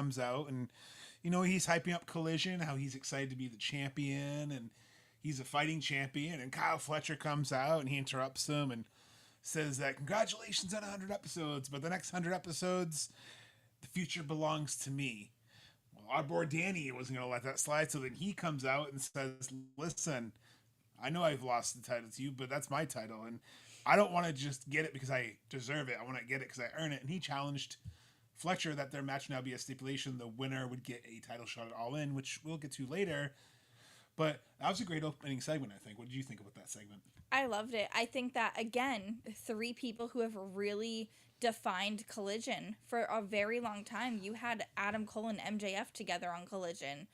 comes out, and he's hyping up Collision, how he's excited to be the champion, and he's a fighting champion. And Kyle Fletcher comes out and he interrupts him and says that congratulations on 100 episodes, but the next 100 episodes, the future belongs to me. Well, Ardmore Danny wasn't going to let that slide, so then he comes out and says, listen, I know I've lost the title to you, but that's my title, and I don't want to just get it because I deserve it. I want to get it because I earn it. And he challenged Fletcher that their match now be a stipulation. The winner would get a title shot at All In, which we'll get to later. But that was a great opening segment, I think. What did you think about that segment? I loved it. I think that, again, three people who have really defined Collision for a very long time. You had Adam Cole and MJF together on Collision.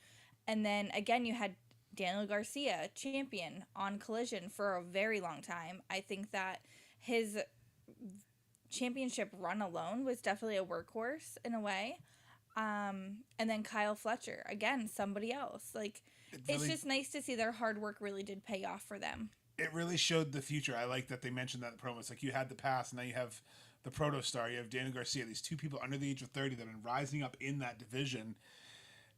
And then, again, you had Daniel Garcia, champion, on Collision for a very long time. I think that his championship run alone was definitely a workhorse in a way. And then Kyle Fletcher, again, somebody else. Like, it's just nice to see their hard work really did pay off for them. It really showed the future. I like that they mentioned that in the promo. It's like you had the past, now you have the proto star. You have Daniel Garcia. These two people under the age of 30 that have been rising up in that division.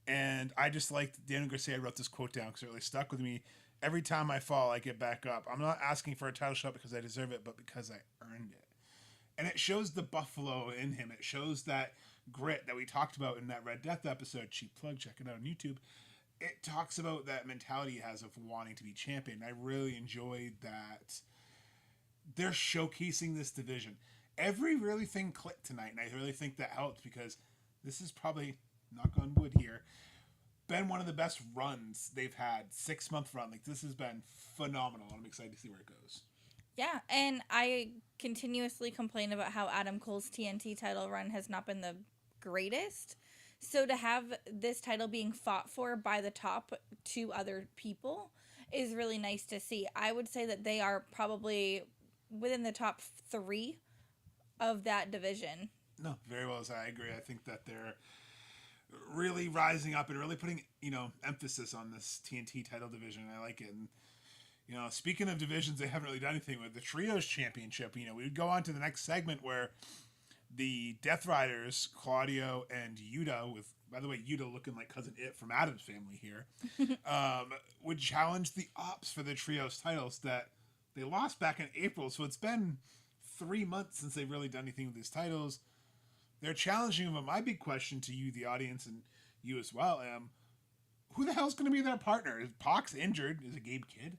And I just liked Daniel Garcia. I wrote this quote down because it really stuck with me. Every time I fall, I get back up. I'm not asking for a title shot because I deserve it, but because I earned it. And it shows the buffalo in him. It shows that grit that we talked about in that Red Death episode. Cheap plug, check it out on YouTube. It talks about that mentality he has of wanting to be champion. I really enjoyed that they're showcasing this division. Every really thing clicked tonight, and I really think that helped because this is probably, knock on wood here, been one of the best runs they've had. 6-month run. Like, this has been phenomenal, and I'm excited to see where it goes. Yeah, and I continuously complain about how Adam Cole's TNT title run has not been the greatest. So to have this title being fought for by the top two other people is really nice to see. I would say that they are probably within the top 3 of that division. No, very well. As I agree. I think that they're really rising up and really putting emphasis on this TNT title division. I like it. And speaking of divisions, they haven't really done anything with the Trios Championship. We would go on to the next segment where the Death Riders, Claudio and Yuta, with, by the way, Yuta looking like Cousin It from Adam's Family here, would challenge the Ops for the Trios titles that they lost back in April. So it's been 3 months since they've really done anything with these titles. They're challenging them. But my big question to you, the audience, and you as well, who the hell's going to be their partner? Is Pac's injured? Is it Gabe Kidd?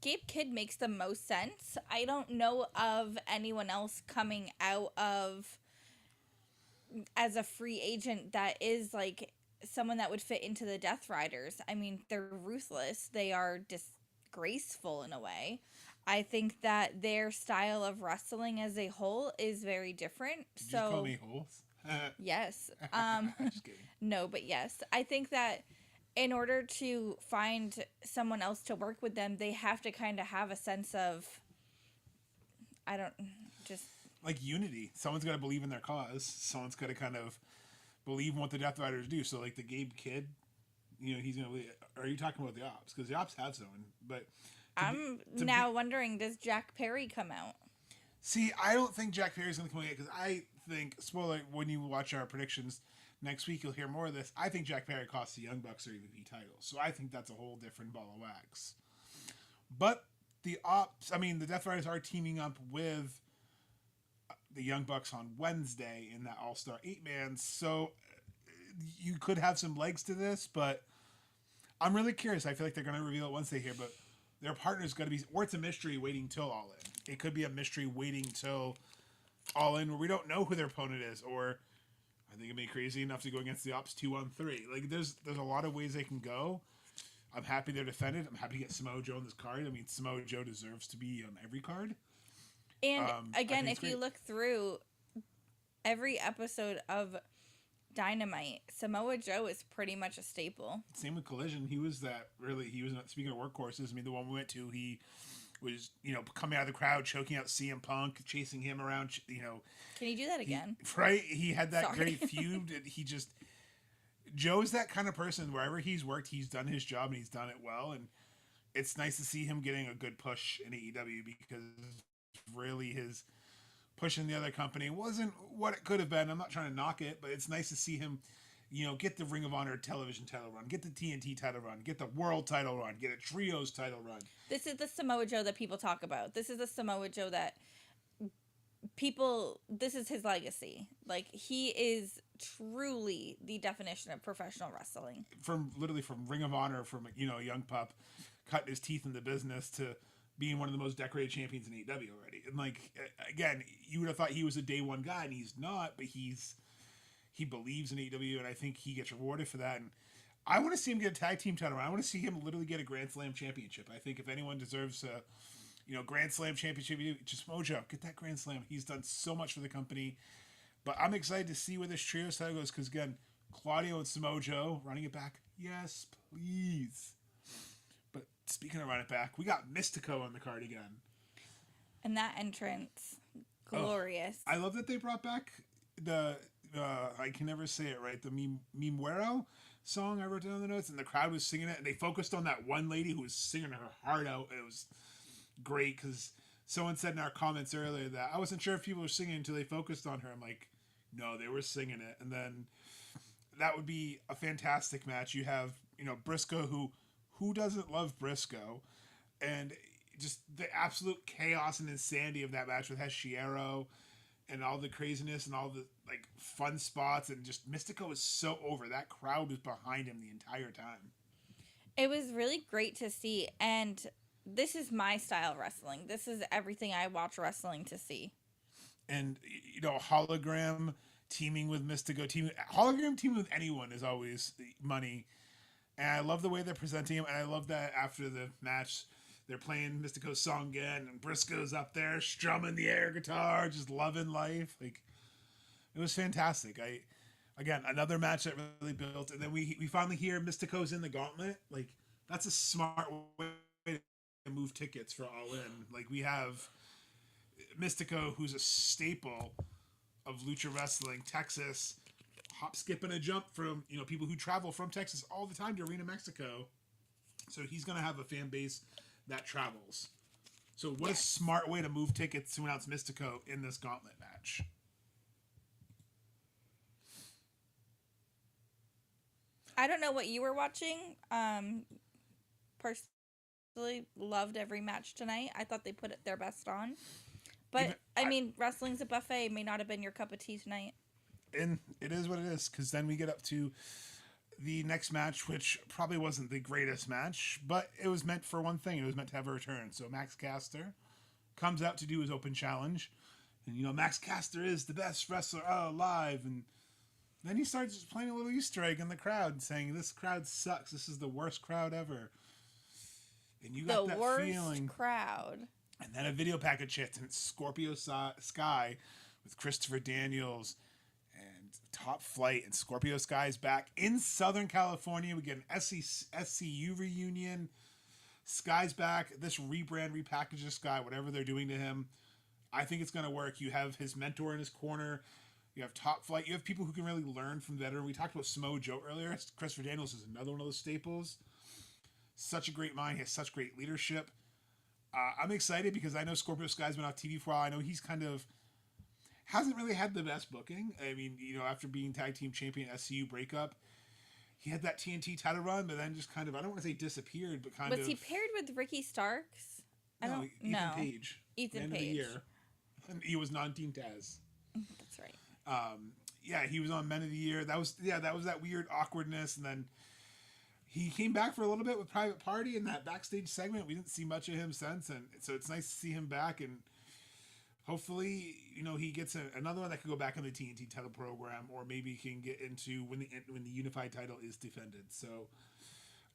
Gabe Kidd makes the most sense. I don't know of anyone else coming out of as a free agent that is like someone that would fit into the Death Riders. I mean, they're ruthless. They are disgraceful in a way. I think that their style of wrestling as a whole is very different. Did so you call me holes? yes. Just kidding. No, but yes. I think that in order to find someone else to work with them, they have to kind of have a sense of, I don't, just like unity. Someone's got to believe in their cause. Someone's got to kind of believe in what the Death Riders do. So like the Gabe Kidd, he's gonna. Are you talking about the Ops? Because the Ops have someone, but I'm now wondering, does Jack Perry come out? See, I don't think Jack Perry's gonna come out because I think, spoiler, when you watch our predictions next week, you'll hear more of this. I think Jack Perry costs the Young Bucks their EVP titles, so I think that's a whole different ball of wax. But the Death Riders are teaming up with the Young Bucks on Wednesday in that All-Star 8-man, so you could have some legs to this, but I'm really curious. I feel like they're going to reveal it Wednesday here, but their partner's got to be, or it's a mystery waiting till All In. It could be a mystery waiting till All In where we don't know who their opponent is, or are they going to be crazy enough to go against the Ops 2-on-3? Like, there's a lot of ways they can go. I'm happy they're defended. I'm happy to get Samoa Joe on this card. I mean, Samoa Joe deserves to be on every card. And again, if you look through every episode of Dynamite, Samoa Joe is pretty much a staple. Same with Collision. He was speaking of workhorses, I mean, the one we went to, he was, coming out of the crowd, choking out CM Punk, chasing him around, Can you do that again? Right? He had that great feud. Joe's that kind of person, wherever he's worked, he's done his job and he's done it well. And it's nice to see him getting a good push in AEW because really his push in the other company wasn't what it could have been. I'm not trying to knock it, but it's nice to see him, get the Ring of Honor television title run, get the TNT title run, get the world title run, get a trios title run. This is the Samoa Joe that people talk about. This is the Samoa Joe that people, this is his legacy. Like, he is truly the definition of professional wrestling. From Ring of Honor, from a young pup, cutting his teeth in the business to being one of the most decorated champions in AEW already. And again, you would have thought he was a day one guy, and he's not, but he believes in AEW, and I think he gets rewarded for that. And I want to see him get a tag team title. I want to see him literally get a Grand Slam championship. I think if anyone deserves a Grand Slam championship, just Mojo, get that Grand Slam. He's done so much for the company. But I'm excited to see where this trio title goes, because again, Claudio and Samoa Joe running it back. Yes, please. But speaking of running it back, we got Mystico on the card again. And that entrance, glorious. I love that they brought back the I can never say it right, the Mimuero song I wrote down in the notes, and the crowd was singing it, and they focused on that one lady who was singing her heart out. It was great, because someone said in our comments earlier that I wasn't sure if people were singing until they focused on her. I'm like, no, they were singing it. And then that would be a fantastic match. You have, Briscoe, who doesn't love Briscoe, and just the absolute chaos and insanity of that match with Heshiero and all the craziness and all the fun spots, and just Mystico is so over. That crowd was behind him the entire time. It was really great to see, and this is my style of wrestling. This is everything I watch wrestling to see. And Hologram teaming with Mystico, Hologram teaming with anyone is always money. And I love the way they're presenting him, and I love that after the match they're playing Mystico's song again, and Briscoe's up there strumming the air guitar, just loving life. It was fantastic. Again, another match that really built, and then we finally hear Mystico's in the gauntlet. That's a smart way to move tickets for All In. We have Mystico, who's a staple of lucha wrestling, Texas, hop, skip, and a jump from people who travel from Texas all the time to Arena Mexico. So he's gonna have a fan base that travels. So what a smart way to move tickets to announce Mystico in this gauntlet match. I don't know what you were watching. Personally, loved every match tonight. I thought they put their best on. But, wrestling's a buffet. May not have been your cup of tea tonight. And it is what it is, because then we get up to the next match, which probably wasn't the greatest match, but it was meant for one thing. It was meant to have a return. So Max Caster comes out to do his open challenge. And, Max Caster is the best wrestler alive. And then he starts playing a little Easter egg in the crowd, saying, this crowd sucks. This is the worst crowd ever. And you got that feeling. Crowd. And then a video package hits, and it's Scorpio Sky with Christopher Daniels and Top Flight, and Scorpio Sky's back in Southern California. We get an SCU reunion. Sky's back. This repackage of Sky, whatever they're doing to him, I think it's going to work. You have his mentor in his corner. You have Top Flight. You have people who can really learn from veteran. We talked about Samoa Joe earlier. Christopher Daniels is another one of those staples. Such a great mind. He has such great leadership. I'm excited because I know Scorpio Sky's been off TV for a while. I know he's hasn't really had the best booking. I mean, after being tag team champion SCU breakup, he had that TNT title run, but then just I don't want to say disappeared, but Was he paired with Ricky Starks? Ethan Page. Ethan Page. Of the year. And he was non-Team Taz. That's right. He was on Men of the Year. That was that weird awkwardness, and then he came back for a little bit with Private Party in that backstage segment. We didn't see much of him since, and so it's nice to see him back, and hopefully, he gets another one that could go back in the TNT title program, or maybe he can get into when the unified title is defended. So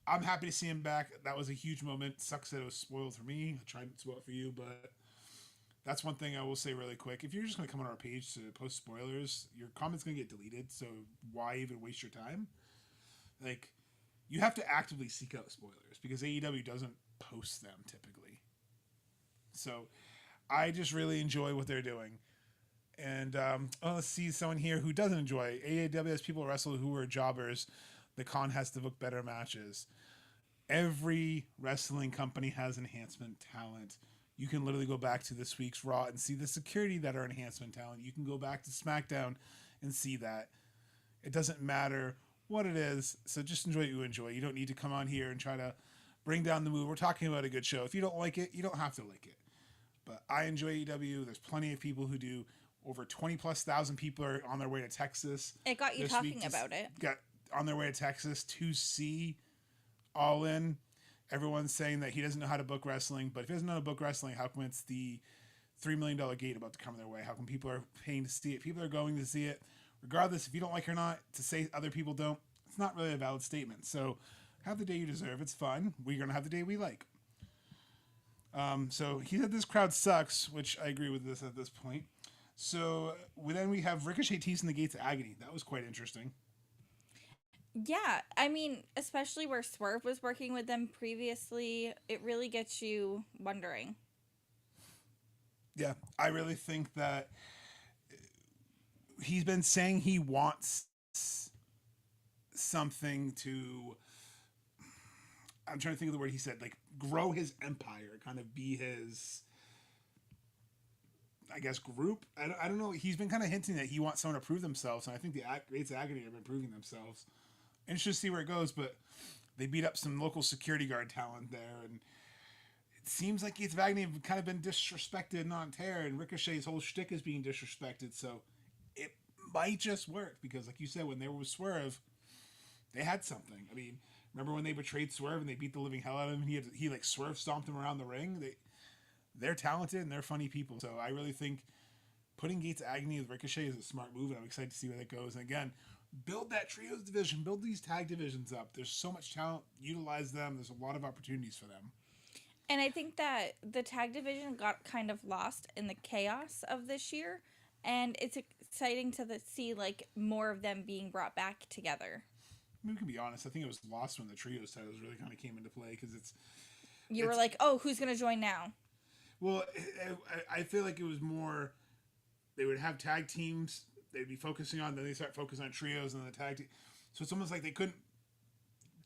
I'm happy to see him back. That was a huge moment. Sucks that it was spoiled for me. I tried to spoil it for you, but that's one thing I will say really quick. If you're just going to come on our page to post spoilers, your comment's going to get deleted, so why even waste your time? You have to actively seek out spoilers, because AEW doesn't post them typically. So I just really enjoy what they're doing. And let's see someone here who doesn't enjoy. AEW has people wrestle who are jobbers. The con has to book better matches. Every wrestling company has enhancement talent. You can literally go back to this week's Raw and see the security that are enhancement talent. You can go back to SmackDown and see that. It doesn't matter what it is. So just enjoy what you enjoy. You don't need to come on here and try to bring down the mood. We're talking about a good show. If you don't like it, you don't have to like it. But I enjoy AEW. There's plenty of people who do. Over 20 plus thousand people are on their way to Texas. It got you talking about it. Got on their way to Texas to see All In. Everyone's saying that he doesn't know how to book wrestling, but if he doesn't know how to book wrestling, how come it's the $3 million gate about to come their way? How come people are paying to see it? People are going to see it. Regardless, if you don't like it or not, to say other people don't, it's not really a valid statement. So have the day you deserve. It's fun. We're going to have the day we like. So he said this crowd sucks, which I agree with this at this point. So then we have Ricochet teasing the gates of agony. That was quite interesting. Yeah, I mean, especially where Swerve was working with them previously, it really gets you wondering. Yeah, I really think that he's been saying he wants something to. I'm trying to think of the word he said, like grow his empire, kind of be his, I guess, group. I don't know. He's been kind of hinting that he wants someone to prove themselves, and I think the Gates of Agony have been proving themselves. Interesting to see where it goes, but they beat up some local security guard talent there, and it seems like Gates of Agony have kind of been disrespected in Ontario, and Ricochet's whole shtick is being disrespected, so it might just work, because like you said, when they were with Swerve, they had something. I mean, remember when they betrayed Swerve and they beat the living hell out of him, and he like Swerve stomped him around the ring? They're talented and they're funny people, so I really think putting Gates of Agony with Ricochet is a smart move, and I'm excited to see where that goes. And again, build that trios division, build these tag divisions up. There's so much talent, utilize them. There's a lot of opportunities for them. And I think that the tag division got kind of lost in the chaos of this year, and it's exciting to see like more of them being brought back together. I mean, we can be honest. I think it was lost when the trios titles really kind of came into play, because you were like, oh, who's going to join now? Well, I feel like it was more, they would have tag teams they'd be focusing on, then they start focusing on trios and the tag team. So it's almost like they couldn't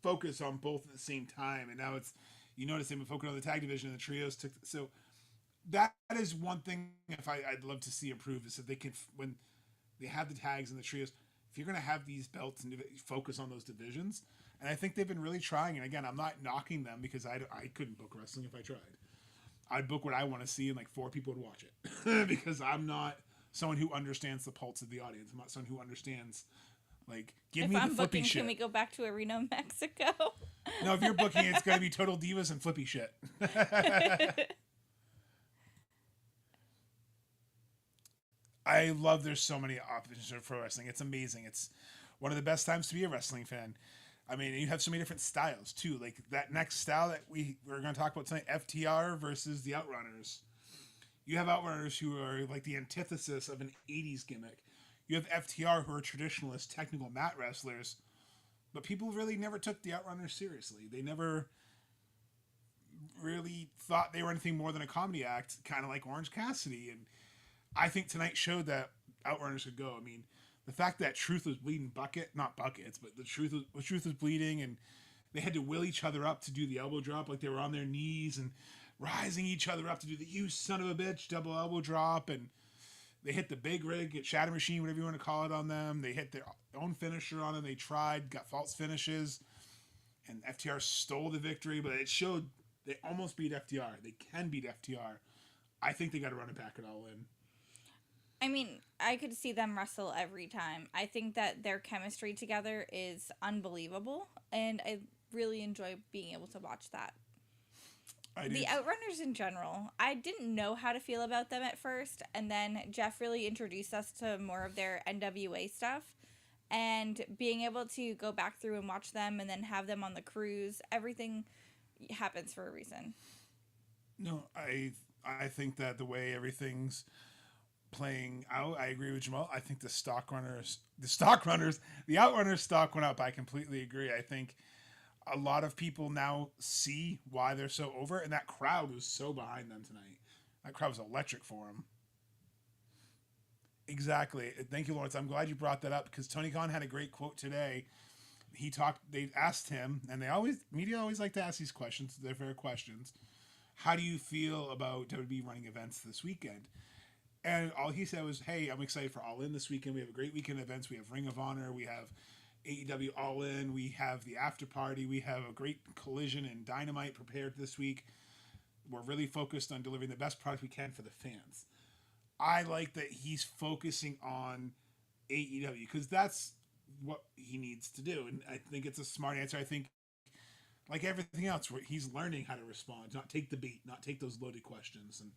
focus on both at the same time. And now it's, you notice they've been focusing on the tag division and the trios took. So that is one thing I'd love to see improve, is that they can, when they have the tags and the trios, if you're going to have these belts and focus on those divisions. And I think they've been really trying. And again, I'm not knocking them, because I couldn't book wrestling if I tried. I'd book what I want to see, and like 4 people would watch it because I'm not someone who understands the pulse of the audience. I'm not someone who understands, like, give me the flippy booking, shit. Can we go back to Reno, Mexico? No, if you're booking, it's going to be Total Divas and flippy shit. I love there's so many options for wrestling. It's amazing. It's one of the best times to be a wrestling fan. I mean, you have so many different styles too. Like that next style that we're going to talk about tonight, FTR versus the Outrunners. You have Outrunners who are like the antithesis of an 80s gimmick. You have FTR who are traditionalist, technical mat wrestlers. But people really never took the Outrunners seriously. They never really thought they were anything more than a comedy act, kind of like Orange Cassidy. And I think tonight showed that Outrunners could go. I mean, the fact that Truth was bleeding not buckets, but the Truth was bleeding, and they had to will each other up to do the elbow drop, like they were on their knees and rising each other up to do the "you son of a bitch" double elbow drop, and they hit the big rig, at Shatter Machine, whatever you want to call it, on them. They hit their own finisher on them. They tried, got false finishes, and FTR stole the victory, but it showed they almost beat FTR. They can beat FTR. I think they got to run it back at All In. I mean, I could see them wrestle every time. I think that their chemistry together is unbelievable, and I really enjoy being able to watch that. The Outrunners in general, I didn't know how to feel about them at first, and then Jeff really introduced us to more of their NWA stuff, and being able to go back through and watch them and then have them on the cruise, everything happens for a reason. No, I think that the way everything's playing out, I agree with Jamal. I think the Outrunners stock went up. I completely agree. I think a lot of people now see why they're so over, and that crowd was so behind them tonight. That crowd was electric for them. Exactly. Thank you, Lawrence. I'm glad you brought that up, because Tony Khan had a great quote today. They asked him, and media always like to ask these questions. They're fair questions. How do you feel about WWE running events this weekend? And all he said was, hey, I'm excited for All In this weekend. We have a great weekend of events. We have Ring of Honor. We have AEW All In. We have the after party. We have a great Collision and Dynamite prepared this week. We're really focused on delivering the best product we can for the fans. I like that he's focusing on AEW because that's what he needs to do. And I think it's a smart answer. I think, like everything else, where he's learning how to respond, not take the bait, not take those loaded questions. And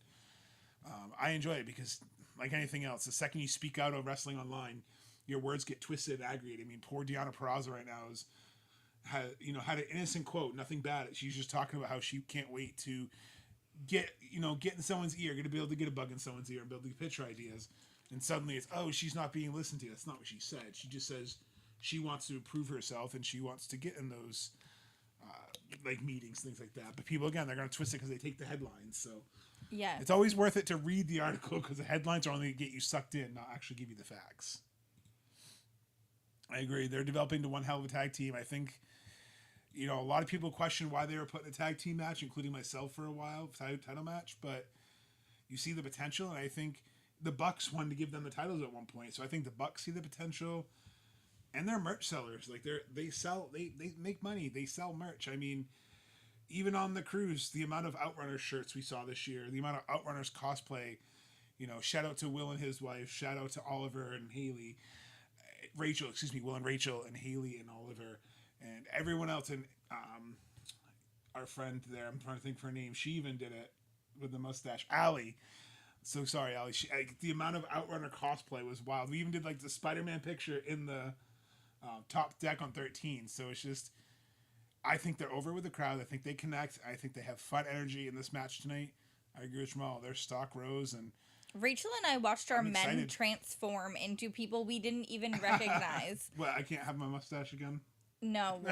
I enjoy it because, like anything else, the second you speak out of wrestling online, your words get twisted and aggravated. I mean, poor Deonna Purrazzo right now had an innocent quote, nothing bad. She's just talking about how she can't wait to get in someone's ear, to be able to get a bug in someone's ear and be able to pitch her ideas. And suddenly it's, oh, she's not being listened to. That's not what she said. She just says she wants to improve herself and she wants to get in those like meetings, things like that. But people, again, they're going to twist it because they take the headlines. So Yeah. it's always worth it to read the article because the headlines are only to get you sucked in, not actually give you the facts. I agree. They're developing to one hell of a tag team. I think, a lot of people question why they were putting a tag team match, including myself for a while, title match. But you see the potential, and I think the Bucks wanted to give them the titles at one point. So I think the Bucks see the potential, and they're merch sellers. Like they make money. They sell merch. I mean, even on the cruise, the amount of Outrunners shirts we saw this year, the amount of Outrunners cosplay. Shout out to Will and his wife. Shout out to Oliver and Haley. Will and Rachel and Haley and Oliver and everyone else. And our friend there, I'm trying to think of her name. She even did it with the mustache. Allie. So sorry, Allie. The amount of Outrunner cosplay was wild. We even did like the Spider-Man picture in the top deck on 13. So it's just, I think they're over with the crowd. I think they connect. I think they have fun energy in this match tonight. I agree with Jamal. Their stock rose, and Rachel and I watched our men transform into people we didn't even recognize. What, I can't have my mustache again? No.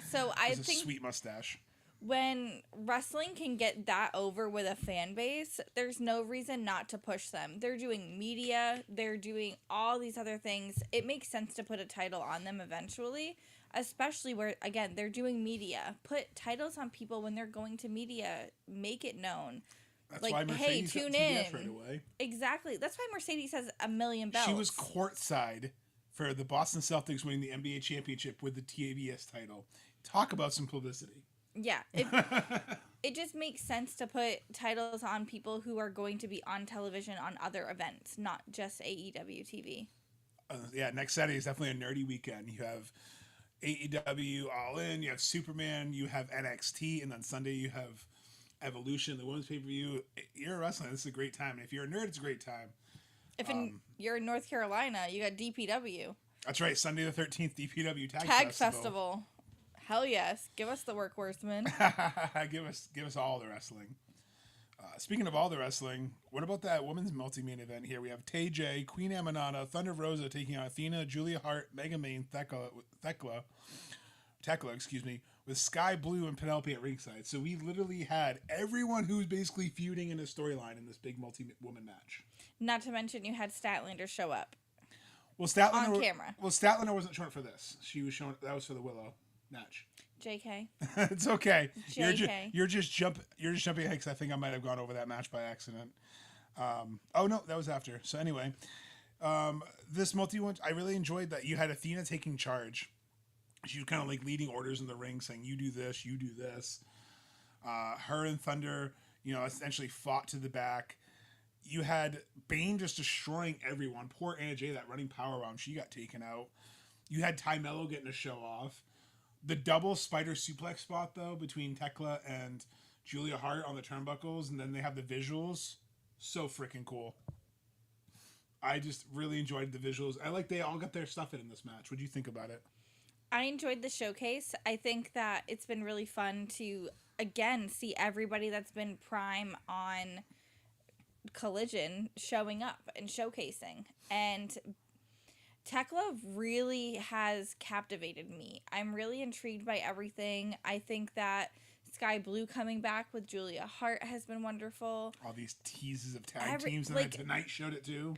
So I think a sweet mustache. When wrestling can get that over with a fan base, there's no reason not to push them. They're doing media, they're doing all these other things. It makes sense to put a title on them eventually, especially where, again, they're doing media. Put titles on people when they're going to media. Make it known. That's like, why Mercedes hey, tune got TBS in. Right away. Exactly. That's why Mercedes has 1 million belts. She was courtside for the Boston Celtics winning the NBA championship with the TBS title. Talk about some publicity. Yeah. It just makes sense to put titles on people who are going to be on television on other events, not just AEW TV. Next Saturday is definitely a nerdy weekend. You have AEW All In, you have Superman, you have NXT, and then Sunday you have Evolution, the women's pay-per-view. You're wrestling. This is a great time. And if you're a nerd, it's a great time. If you're in North Carolina, you got DPW. That's right. Sunday the 13th, DPW Tag Festival. Hell yes. Give us the workhorsemen. give us all the wrestling. Speaking of all the wrestling, what about that women's multi-main event here? We have Tay J, Queen Aminata, Thunder Rosa taking on Athena, Julia Hart, Mega Main, Tekla, with Sky Blue and Penelope at ringside. So we literally had everyone who's basically feuding in a storyline in this big multi-woman match. Not to mention you had Statlander show up. Well, Statlander on camera. Well, Statlander wasn't showing for this. She was showing. That was for the Willow match. JK. It's okay. JK. You're just jumping ahead because I think I might have gone over that match by accident. Oh no, that was after. So anyway, this multi-one, I really enjoyed that you had Athena taking charge. She was kind of like leading orders in the ring, saying, "You do this, you do this." Her and Thunder, essentially fought to the back. You had Bane just destroying everyone. Poor Anna Jay, that running powerbomb, she got taken out. You had Ty Mello getting a show off. The double spider suplex spot, though, between Tekla and Julia Hart on the turnbuckles, and then they have the visuals. So freaking cool. I just really enjoyed the visuals. I like they all got their stuff in this match. What do you think about it? I enjoyed the showcase. I think that it's been really fun to, again, see everybody that's been prime on Collision showing up and showcasing. And Tekla really has captivated me. I'm really intrigued by everything. I think that Sky Blue coming back with Julia Hart has been wonderful. All these teases of tag teams, and then tonight showed it too.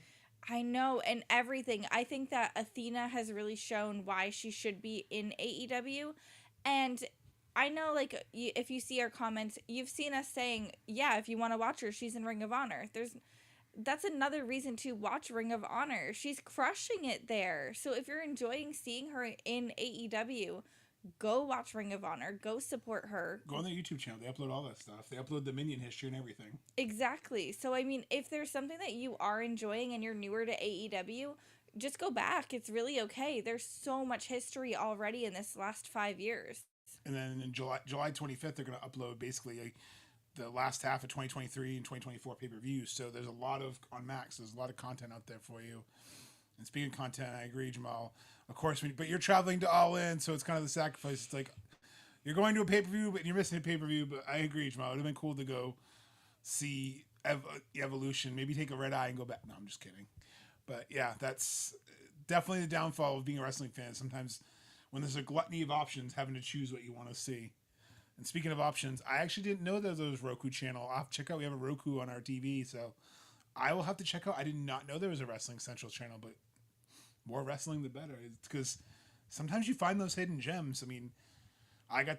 I know, and everything. I think that Athena has really shown why she should be in AEW. And I know, if you see our comments, you've seen us saying, yeah, if you want to watch her, she's in Ring of Honor. that's another reason to watch Ring of Honor. She's crushing it there. So if you're enjoying seeing her in AEW, go watch Ring of Honor. Go support her. Go on their YouTube channel. They upload all that stuff. They upload the Minion history and everything. Exactly. So I mean, if there's something that you are enjoying and you're newer to AEW, just go back. It's really okay. There's so much history already in this last 5 years. And then in July 25th, they're going to upload basically the last half of 2023 and 2024 pay-per-views. So there's a lot of, on Max, there's a lot of content out there for you. And speaking of content, I agree, Jamal. Of course, but you're traveling to All In, so it's kind of the sacrifice. It's like you're going to a pay-per-view, but you're missing a pay-per-view. But I agree, Jamal. It would have been cool to go see Evolution. Maybe take a red eye and go back. No, I'm just kidding. But yeah, that's definitely the downfall of being a wrestling fan. Sometimes when there's a gluttony of options, having to choose what you want to see. And speaking of options, I actually didn't know there was a Roku channel. I'll have to check out. We have a Roku on our TV, so I will have to check out. I did not know there was a Wrestling Central channel, but more wrestling the better. It's because sometimes you find those hidden gems. I mean,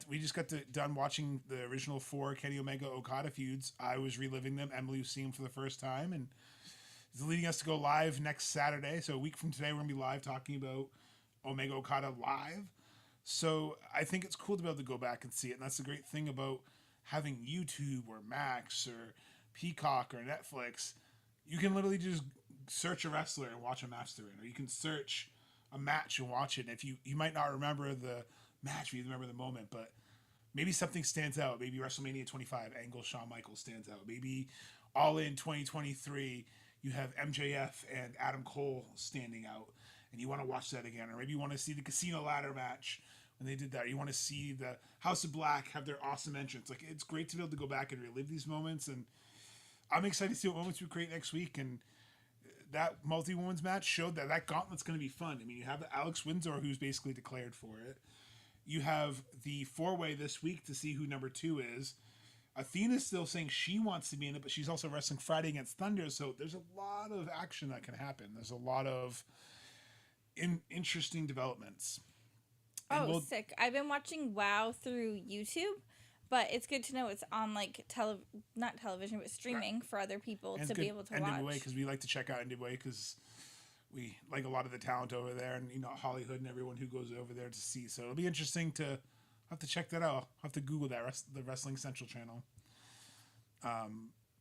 we just got done watching the original 4 Kenny Omega Okada feuds. I was reliving them. Emily was seeing them for the first time, and it's leading us to go live next Saturday. So a week from today, we're gonna be live talking about Omega Okada live. So I think it's cool to be able to go back and see it. And that's the great thing about having YouTube or Max or Peacock or Netflix. You can literally just search a wrestler and watch a match through it. Or you can search a match and watch it. And if you might not remember the match, but you remember the moment, but maybe something stands out. Maybe WrestleMania 25, Angle Shawn Michaels stands out. Maybe All In 2023, you have MJF and Adam Cole standing out. And you want to watch that again. Or maybe you want to see the Casino Ladder match when they did that. Or you want to see the House of Black have their awesome entrance. Like, it's great to be able to go back and relive these moments. And I'm excited to see what moments we create next week. And that multi-women's match showed that gauntlet's going to be fun. I mean, you have the Alex Windsor, who's basically declared for it. You have the 4-way this week to see who number 2 is. Athena's still saying she wants to be in it, but she's also wrestling Friday against Thunder. So there's a lot of action that can happen. There's a lot of interesting developments. And sick. I've been watching WoW through YouTube, but it's good to know it's on like not television, but streaming for other people to be able to watch. NWA, because we like to check out NWA because we like a lot of the talent over there, and Hollywood and everyone who goes over there to see. So it'll be interesting to have to check that out. I'll have to Google that the Wrestling Central channel.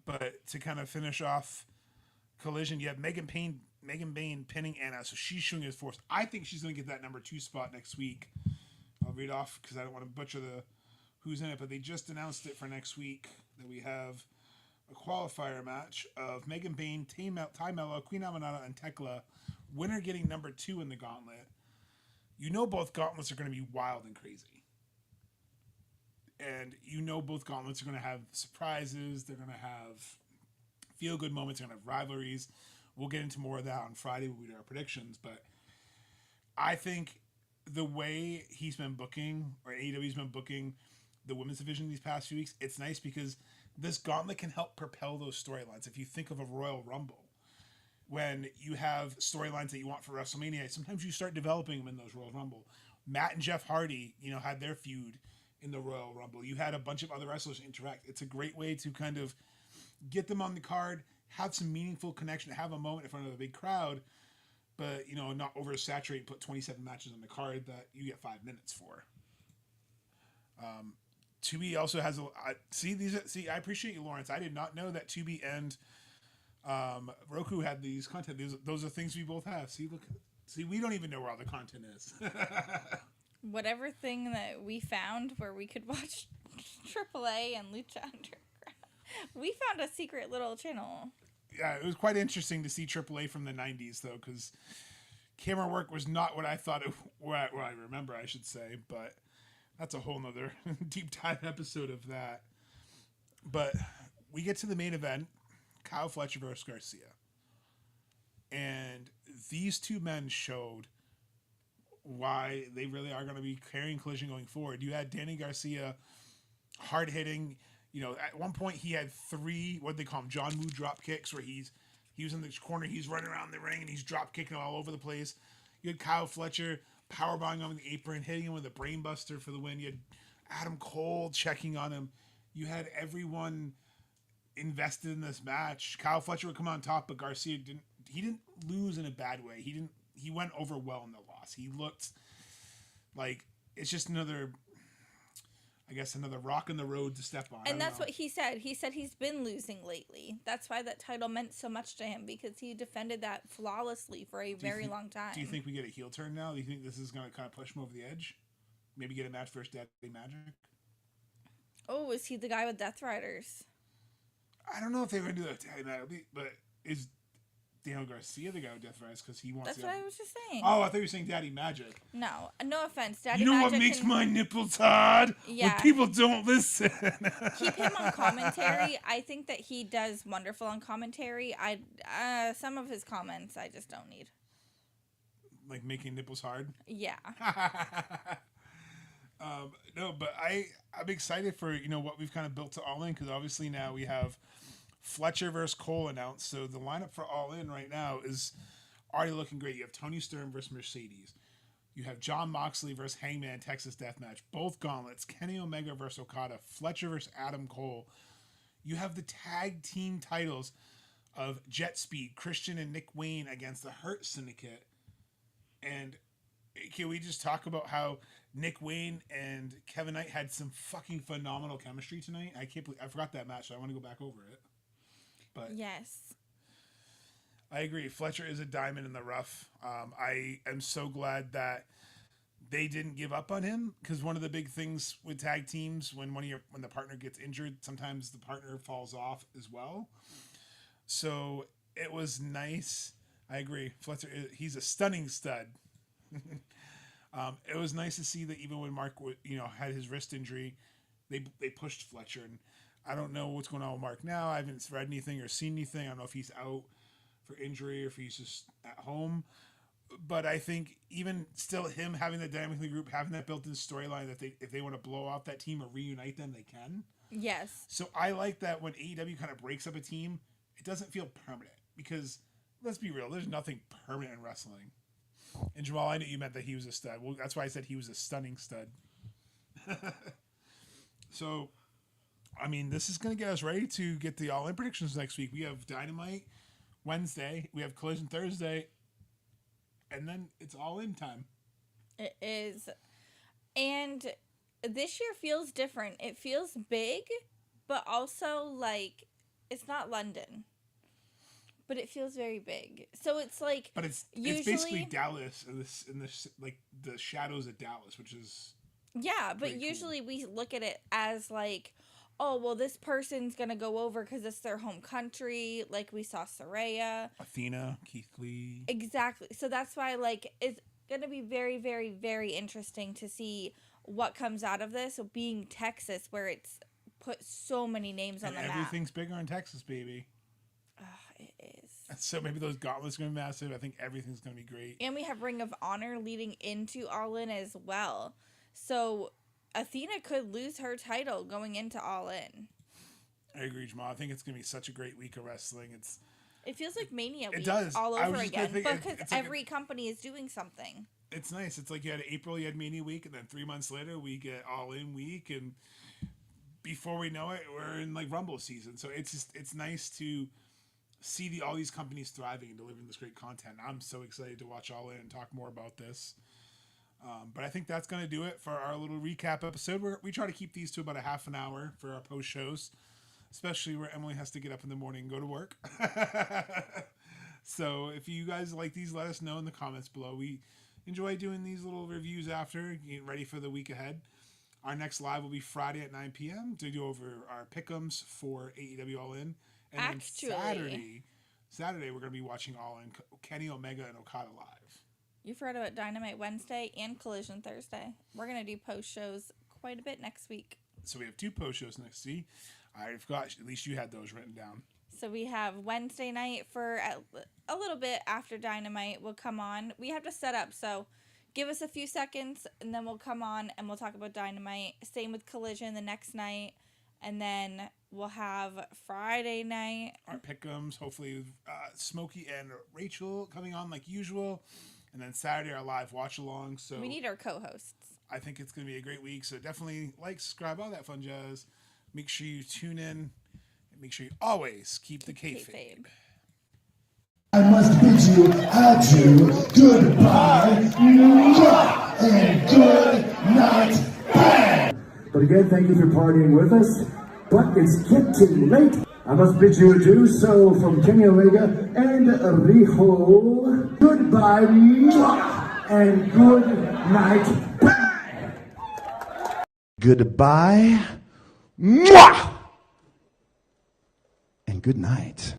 But to kind of finish off Collision, you have Megan Bayne pinning Anna, so she's showing his force. I think she's going to get that number 2 spot next week. I'll read off because I don't want to butcher who's in it, but they just announced it for next week that we have a qualifier match of Megan Bayne, Ty Mello, Queen Aminata, and Tekla. Winner getting number 2 in the gauntlet. Both gauntlets are going to be wild and crazy. And both gauntlets are going to have surprises. They're going to have feel-good moments. They're going to have rivalries. We'll get into more of that on Friday when we do our predictions. But I think the way he's been booking, or AEW's been booking the women's division these past few weeks, it's nice because this gauntlet can help propel those storylines. If you think of a Royal Rumble, when you have storylines that you want for WrestleMania, sometimes you start developing them in those Royal Rumble. Matt and Jeff Hardy, had their feud in the Royal Rumble. You had a bunch of other wrestlers interact. It's a great way to kind of get them on the card, have some meaningful connection, have a moment in front of a big crowd, but not oversaturate. Put 27 matches on the card that you get 5 minutes for. Tubi also has I appreciate you, Lawrence. I did not know that Tubi and Roku had these content. Those are things we both have. See, we don't even know where all the content is. Whatever thing that we found where we could watch AAA and Lucha Underground, we found a secret little channel. Yeah, it was quite interesting to see AAA from the 90s, though, because camera work was not what I thought what I remember, I should say, but that's a whole nother deep dive episode of that. But we get to the main event, Kyle Fletcher versus Garcia. And these two men showed why they really are going to be carrying Collision going forward. You had Danny Garcia hard-hitting. At one point he had 3, what they call them, John Woo drop kicks, where he was in the corner, he's running around the ring, and he's drop kicking all over the place. You had Kyle Fletcher powerbombing on the apron, hitting him with a brainbuster for the win. You had Adam Cole checking on him. You had everyone invested in this match. Kyle Fletcher would come on top, but Garcia didn't. He didn't lose in a bad way. He didn't. He went over well in the loss. He looked like it's just another, I guess, another rock in the road to step on. And that's what he said. He said he's been losing lately. That's why that title meant so much to him, because he defended that flawlessly for a very long time. Do you think we get a heel turn now? Do you think this is going to kind of push him over the edge? Maybe get a match versus Daddy Magic? Oh, is he the guy with Death Riders? I don't know if they would do that Daddy Magic, but is Daniel Garcia the guy with Death Riders because he wants That's to what I was just saying. Oh, I thought you were saying Daddy Magic. No offense. Daddy You know Magic what makes my nipples hard? Yeah. When people don't listen. Keep him on commentary. I think that he does wonderful on commentary. Some of his comments I just don't need. Like making nipples hard? Yeah. No, but I'm excited for, what we've kind of built to All In, because obviously now we have Fletcher versus Cole announced. So the lineup for All In right now is already looking great. You have Tony Stern versus Mercedes. You have John Moxley versus Hangman Texas Deathmatch. Both gauntlets. Kenny Omega versus Okada. Fletcher versus Adam Cole. You have the tag team titles of Jet Speed, Christian and Nick Wayne against the Hurt Syndicate. And can we just talk about how Nick Wayne and Kevin Knight had some fucking phenomenal chemistry tonight? I can't believe I forgot that match, so I want to go back over it. But yes, I agree. Fletcher is a diamond in the rough. I am so glad that they didn't give up on him, because one of the big things with tag teams, when the partner gets injured, sometimes the partner falls off as well. So it was nice. I agree. Fletcher, he's a stunning stud. It was nice to see that even when Mark, had his wrist injury, they pushed Fletcher. And I don't know what's going on with Mark now. I haven't read anything or seen anything. I don't know if he's out for injury or if he's just at home. But I think even still, him having the Dynamically group, having that built-in storyline that if they want to blow off that team or reunite them, they can. Yes. So I like that when AEW kind of breaks up a team, it doesn't feel permanent, because let's be real, there's nothing permanent in wrestling. And Jamal, I knew you meant that he was a stud. Well, that's why I said he was a stunning stud. So, I mean, this is going to get us ready to get the All-In predictions next week. We have Dynamite Wednesday, we have Collision Thursday, and then it's All-In time. It is. And this year feels different. It feels big, but also like it's not London. But it feels very big. So it's like, but it's basically Dallas in this like the shadows of Dallas, which is but usually cool. We look at it as like, oh well, this person's gonna go over because it's their home country. Like we saw Saraya, Athena, Keith Lee. Exactly. So that's why like it's gonna be very, very, very interesting to see what comes out of this. So being Texas, where it's put so many names on the map. Everything's bigger in Texas, baby. It is. So maybe those gauntlets are going to be massive. I think everything's going to be great. And we have Ring of Honor leading into All In as well. So Athena could lose her title going into All In. I agree, Jamal. I think it's going to be such a great week of wrestling. It feels like Mania week does. all over again. Because it's every company is doing something. It's nice. It's like you had April, you had Mania week, and then 3 months later we get All In week, and before we know it, we're in like Rumble season. So it's nice to see all these companies thriving and delivering this great content. I'm so excited to watch All In and talk more about this. But I think that's going to do it for our little recap episode. We try to keep these to about a half an hour for our post shows, especially where Emily has to get up in the morning and go to work. So if you guys like these, let us know in the comments below. We enjoy doing these little reviews after, getting ready for the week ahead. Our next live will be Friday at 9 p.m. to go over our pick'ems for AEW All In. And actually, then Saturday we're going to be watching All In, Kenny Omega and Okada live. You forgot about Dynamite Wednesday and Collision Thursday. We're going to do post shows quite a bit next week. So we have 2 post shows next week. I forgot, at least you had those written down. So we have Wednesday night for a little bit after Dynamite will come on. We have to set up, so give us a few seconds and then we'll come on and we'll talk about Dynamite. Same with Collision the next night. And then we'll have Friday night. Our pick'ems, hopefully Smokey and Rachel coming on like usual. And then Saturday, our live watch-along. So we need our co-hosts. I think it's going to be a great week. So definitely like, subscribe, all that fun jazz. Make sure you tune in. make sure you always keep the kayfabe. Kayfabe. I must bid you adieu, goodbye, mwah, and good night, bang! But again, thank you for partying with us. But it's getting late. I must bid you adieu. So from Kenny Omega and Rijo, goodbye, mwah, and good night, bang! Goodbye, mwah, and good night.